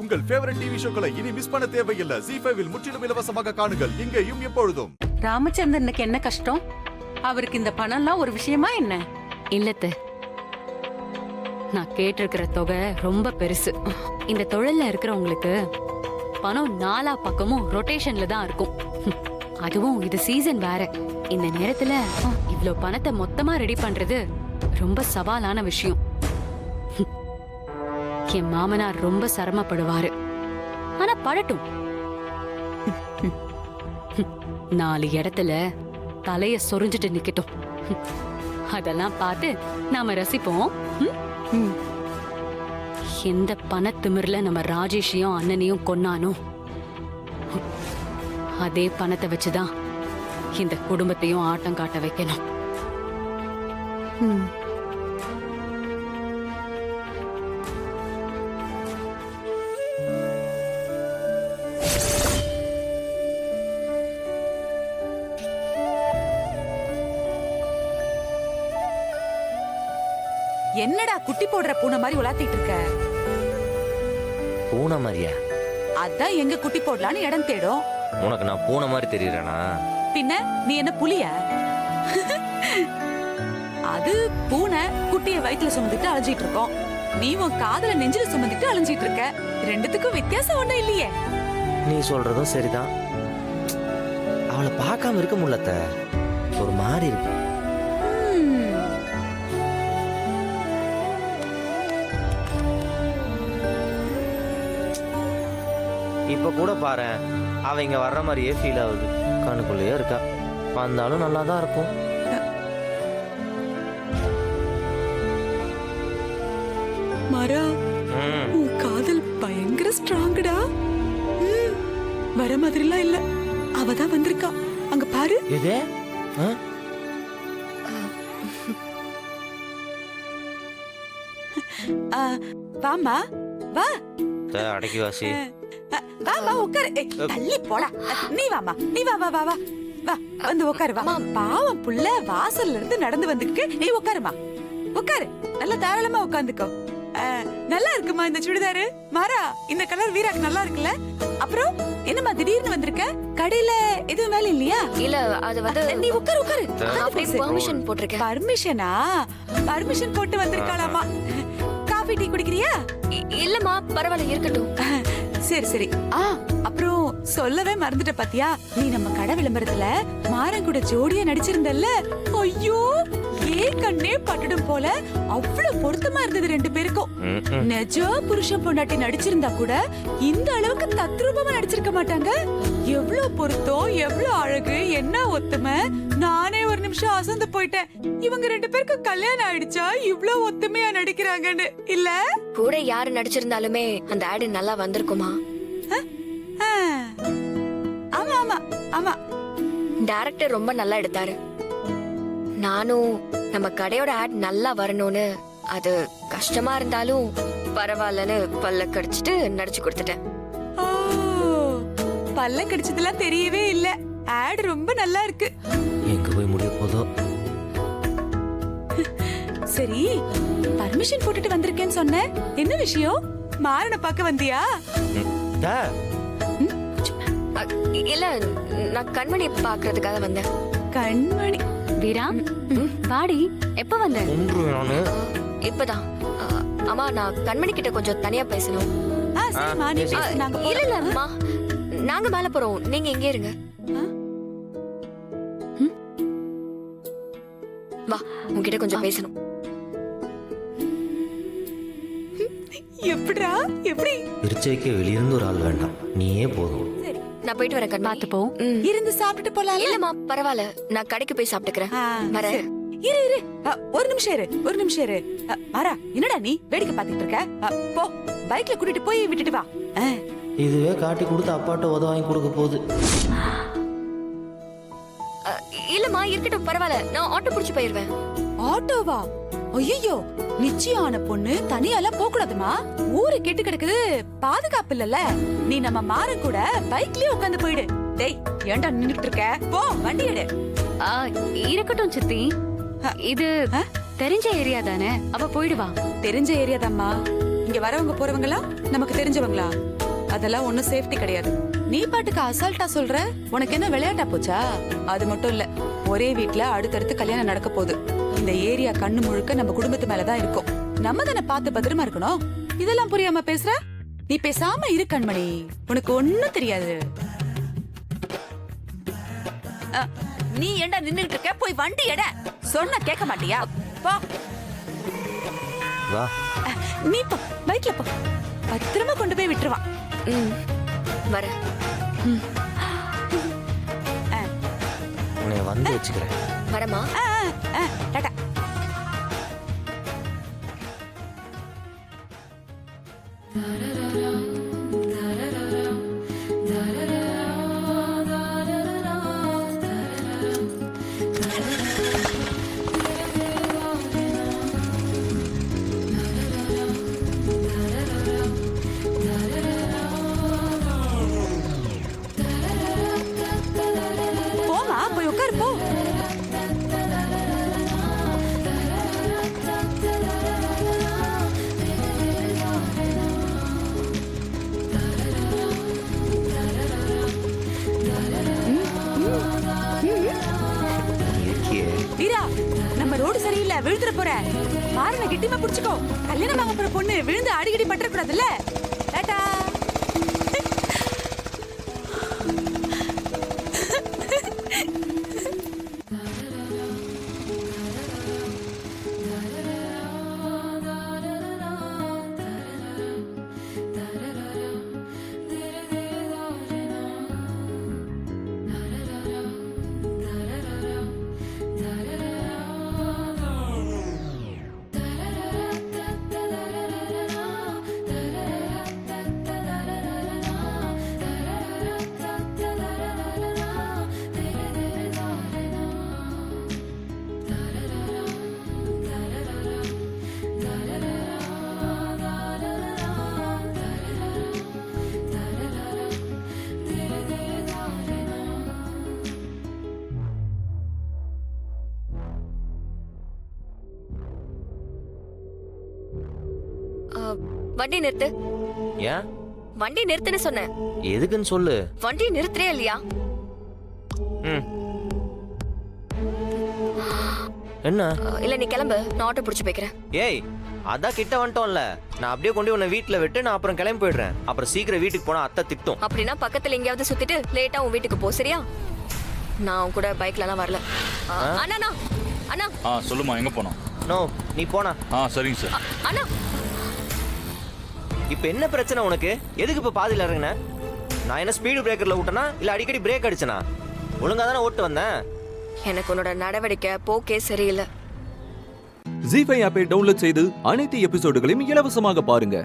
உங்கள் favourite TV ஷோக்களை இனி miss பண்ண தேவையில்லை. ZEE5 இல் முற்றிலும் இலவசமாக காணுங்கள். இங்கேயும் எப்பொழுதும். ராமச்சந்திரனுக்கு என்ன கஷ்டம்? அவருக்கு இந்த பணம்லாம் ஒரு விஷயமா என்ன? இல்லத்து, நான் கேட்டிருக்கிற தொகை ரொம்ப பெருசு. இந்த தொழில்ல இருக்கிறவங்களுக்கு பணம் நாலா பக்கமும் ரொட்டேஷன்ல தான் இருக்கும். அதுவும் இது சீசன் வேற. இந்த நேரத்துல இவ்ளோ பணத்தை மொத்தமா ரெடி பண்றது ரொம்ப சவாலான விஷயம். என் மாமனார் ரொம்ப சிரமப்படுவாரு. ஆனா படட்டும். 4 இடத்துல தலைய சொரிஞ்சிட்டு நிக்கட்டும். அதெல்லாம் பார்த்து நாம ரசிப்போம். எந்த பணத்திமிர்ல நம்ம ராஜேஷையும் அண்ணனையும் கொன்னானோ அதே பணத்தை வச்சுதான் இந்த குடும்பத்தையும் ஆட்டம் காட்ட வைக்கணும். என்னடா குட்டி போடுற பூனை மாதிரி உலாத்திட்டு இருக்க? பூனை மாதிரியா? அதான் எங்க குட்டி போடலான்னு இடம் தேடும். உனக்கு நான் பூனை மாதிரி தெரியறேனா? பின்ன நீ என்ன புலியா? அது பூனை குட்டிய வயிற்றுல சுமந்துட்டு அலைஞ்சிட்டு இருக்கோம். நீ உன் காதல நெஞ்சில சுமந்துட்டு அலைஞ்சிட்டு இருக்க. ரெண்டுத்துக்கும் வித்தியாசம் ஒண்ணும் இல்லையே. நீ சொல்றதும் சரிதான். அவளை பார்க்காம இருக்க முடியல. ஒரு மாதிரி இருக்கு. இப்ப கூட பாரு, அவ இங்க வர்ற மாதிரியே ஃபீல் ஆகுது. கண்ணுக்குள்ளேயே இருக்கா. வந்தாலும் நல்லா தான் இருக்கும். மரா, உன் காதல் பயங்கர ஸ்ட்ராங்கடா. வர மாதிரிலாம் இல்ல, அவதான் வந்திருக்கா. அங்க பாரு. எதே? வாமா, வா. அடக்கி வாசி. வாமா உட்காரு. தள்ளி போடா. நீ வாமா, நீ வா வா வா வா வா, வந்து உட்காரு. வா. பாவம் புள்ள வாசல்ல இருந்து நடந்து வந்துருக்கு. நீ உட்காருமா, உட்காரு. நல்லா தாராளமா உட்காந்துக்கோ. நல்லா இருக்குமா இந்த சுடிதாரு? மாறா, இந்த கலர் வீராக்கு நல்லா இருக்குல்ல? அப்புறம் என்னமா திடீர்னு வந்திருக்க? கடையில எதுவும் வேலை இல்லையா? இல்ல, அது வந்து நீ உட்காரு உட்காரு. பெர்மிஷன் போட்டிருக்கேன். பர்மிஷனா? பர்மிஷன் போட்டு வந்திருக்காளாமா. Coffee tea குடிக்கிறியா? இல்லம்மா, பரவாயில்ல, இருக்கட்டும். சரி சரி. அப்புறம் சொல்லவே மறந்துட்ட பாத்தியா, நீ நம்ம கடை விளம்பரத்துல மாறன் கூட ஜோடியா நடிச்சிருந்தல்ல? ஐயோ, ஏன் கண்ணே பட்டுடும் போல அவ்வளவு பொருத்தமா இருந்தது ரெண்டு பேருக்கும். நிஜ புருஷன் பொண்டாட்டி நடிச்சிருந்தா கூட இந்த அளவுக்கு தத்ரூபமா நடிச்சிருக்க மாட்டாங்க. எவ்வளவு பொருத்தம், எவ்வளவு அழகு, என்ன ஒத்துமை. நானே ஒரு நிமிஷம் அசந்து போயிட்டேன். இவங்க ரெண்டு பேருக்கு கல்யாணம் ஆயிடுச்சா இவ்வளவு ஒத்துமையா நடிக்கிறாங்கன்னு. இல்ல கூட யாரு நடிச்சிருந்தாலுமே அந்த ஆடு நல்லா வந்திருக்குமா? ஆமா ஆமா ஆமா. டைரக்டர் ரொம்ப நல்லா எடுத்தாரு. நானும் நம்ம கடையோட ஆட் நல்லா வரணும்னு, அது கஷ்டமா இருந்தாலும் பரவாயில்லன்னு பல்ல கடிச்சிட்டு நடிச்சு கொடுத்துட்டேன். பல்ல கடிச்சதெல்லாம் தெரியவே இல்ல. ஆட் ரொம்ப நல்லா இருக்கு. எங்க போய் முடிய போதோ. சரி, பர்மிஷன் போட்டுட்டு வந்திருக்கேன்னு சொன்ன, என்ன விஷயம்? மாறனை பார்க்க வந்தியா? இல்ல, நான் கண்மணி பாக்குறதுக்காக வந்தேன். கண்மணி? வீரா, வாடி. எப்ப வந்த? இப்பதான். அம்மா, நான் கண்மணி கிட்ட கொஞ்சம் தனியா பேசணும். இல்ல இல்ல அம்மா, நாங்க மேல போறோம், நீங்க இங்கே இருங்க. வா, உன்கிட்ட கொஞ்சம் பேசணும். எப்படிடா? எப்படி? திருச்சிக்கு வெளியிருந்து ஒரு ஆள் வேண்டாம், நீயே போதும். நான் போயிட்டு வரேன். பார்த்து போ. இருந்து சாப்பிட்டுட்டு போலாம். இல்லம்மா, பரவாயில்ல, நான் கடைக்கு போய் சாப்பிட்டுக்கிறேன். வரேன். இரு இரு, ஒரு நிமிஷம் இரு, ஒரு நிமிஷம் இரு. மாறா, என்னடா நீ வேடிக்கை பார்த்துட்டு இருக்க? போ, பைக்ல கூட்டிட்டு போய் விட்டுட்டு வா. இதுவே காட்டி கொடுத்து அப்பாட்ட உத வாங்கி கொடுக்க போகுது. இல்லம்மா, இருக்கட்டும், பரவாயில்ல, நான் ஆட்டோ பிடிச்சு போயிருவேன். ஆட்டோவா? ஐயோ, நிச்சயான பொண்ணு தனியாலாம் போக கூடாதுமா. ஊரு கெட்டு கிடக்குது, பாதுகாப்பு இல்லல. நீ நம்ம மாற கூட பைக்லயே உட்காந்து போயிடு. டேய், ஏன்டா நின்னுட்டு இருக்க? போ, வண்டி எடு. இருக்கட்டும் சித்தி, இது தெரிஞ்ச ஏரியா தானே, அவ போயிடுவா. தெரிஞ்ச ஏரியா தாம்மா. இங்க வரவங்க போறவங்க எல்லாம் நமக்கு தெரிஞ்சவங்களா? அதெல்லாம் ஒண்ணும் சேஃப்டி கிடையாது. நீ பாட்டுக்கு அசால்ட்டா சொல்ற. உனக்கு என்ன விளையாட்டா போச்சா? அது மட்டும் இல்ல, ஒரே வீட்ல அடுத்தடுத்து கல்யாணம் நடக்க போகுது. இந்த ஏரியா கண்ணு முழுக்க நம்ம குடும்பத்து மேலதான் இருக்கும். நம்ம தானே பார்த்து பத்திரமா இருக்கணும். இதெல்லாம் புரியாம பேசுற? நீ பேசாம இரு கண்மணி, உனக்கு ஒண்ணும் தெரியாது. நீ ஏண்டா நின்னுட்டு இருக்க? போய் வண்டி எட. சொன்னா கேட்க மாட்டியா? போ. வா. நீ போ, பைக்ல போ. பத்திரமா கொண்டு போய் விட்டுருவான். வரேன். உன்னை வந்து வச்சுக்கிறேன். வரமா? டாடா. போமா, போய் உட்காரு போ. இருக்கியே. வீரா, நம்ம ரோடு சரியில்லை, விழுந்துற போற. மாறன கிட்டிமா புடிச்சுக்கோ. கல்யாணம் ஆக போற பொண்ணு விழுந்து அடிக்கடி பற்ற கூடாதுல்ல. டாடா. வண்டி நிறுத்து. ஏன்? வண்டி நிறுத்துன்னு சொன்னேன். எதுக்குன்னு சொல்லு. வண்டி நிறுத்துறே இல்லையா? ம். என்ன? இல்ல நீ கிளம்பு, நான் ஆட்டோ பிடிச்சு போய்க்கிறேன். ஏய், அதான் கிட்ட வந்துட்டோம்ல. நான் அப்படியே கொண்டு உன்னை வீட்டுல விட்டு நான் அப்புறம் கிளம்பி போயிடுறேன். அப்புறம் சீக்கிரம் வீட்டுக்கு போனா அத்தை திட்டும். அப்படின்னா பக்கத்துல எங்கேயாவது சுத்திட்டு லேட்டா உன் வீட்டுக்கு போ, சரியா? நான் உன் கூட பைக்ல எல்லாம் வரல. அண்ணா அண்ணா. சொல்லுமா, எங்க போனோம்? நோ, நீ போனா. சரிங்க சார். அண்ணா, இப்ப என்ன பிரச்சனை உனக்கு? எதுக்கு இப்ப பாதியில இறங்குன? நான் என்ன ஸ்பீடு பிரேக்கர்ல விட்டனா இல்ல அடிக்கடி பிரேக் அடிச்சனா? ஒழுங்கா தானே ஓட்டு வந்தேன். எனக்கு உன்னோட நடவடிக்கை போக்கே சரியில்லை. ஜீ5 ஆப்பை டவுன்லோட் செய்து அனைத்து எபிசோடுகளையும் இலவசமாக பாருங்க.